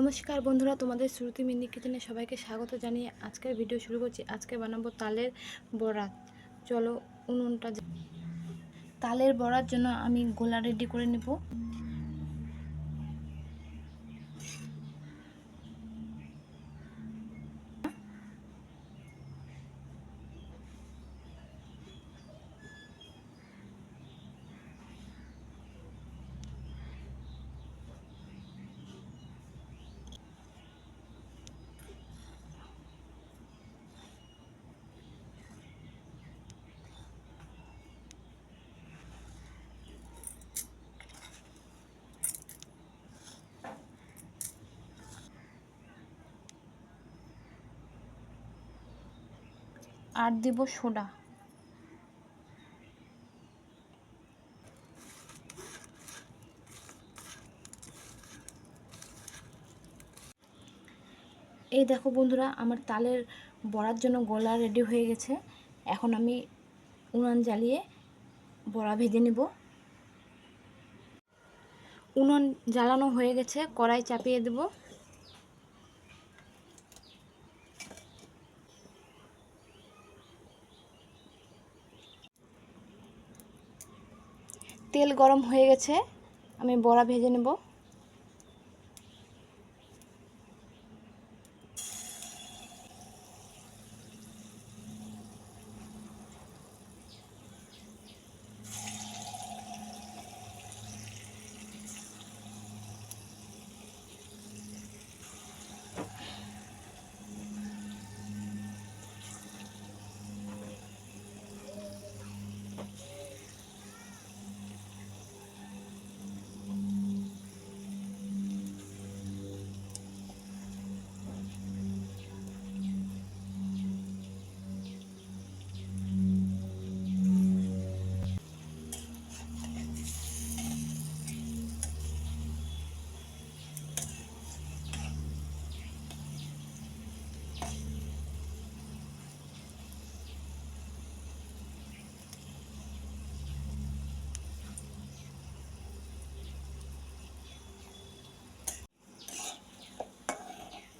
নমস্কার বন্ধুরা, তোমাদের শ্রুতি মিনি কিচেনে সবাইকে স্বাগত জানিয়ে আজকের ভিডিও শুরু করছি। আজকে বানাবো তালের বড়া। চলো উনুনটা তালের বড়ার জন্য আমি গোলা রেডি করে নেব। আর দেব সোডা। এই দেখো বন্ধুরা, আমার তালের বড়ার জন্য গোলা রেডি হয়ে গেছে। এখন আমি উনুন জ্বালিয়ে বড়া ভেজে নেব। উনুন জ্বালানো হয়ে গেছে, কড়াই চাপিয়ে দেব। তেল গরম হয়ে গেছে, আমি বড়া ভেজে নেব।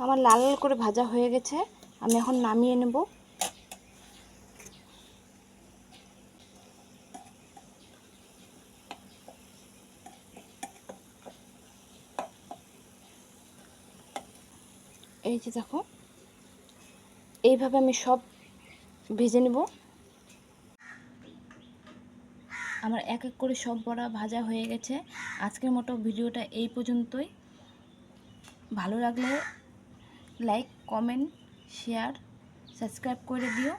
আমার লাল লাল করে ভাজা হয়ে গেছে, আমি এখন নামিয়ে নেব। এই যে দেখো, এইভাবে আমি সব ভেজে নেব। আমার এক এক করে সব বড়া ভাজা হয়ে গেছে। আজকের মতো ভিডিওটা এই পর্যন্তই। ভালো লাগলে লাইক, কমেন্ট, শেয়ার, সাবস্ক্রাইব করে দিও।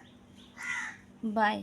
বাই।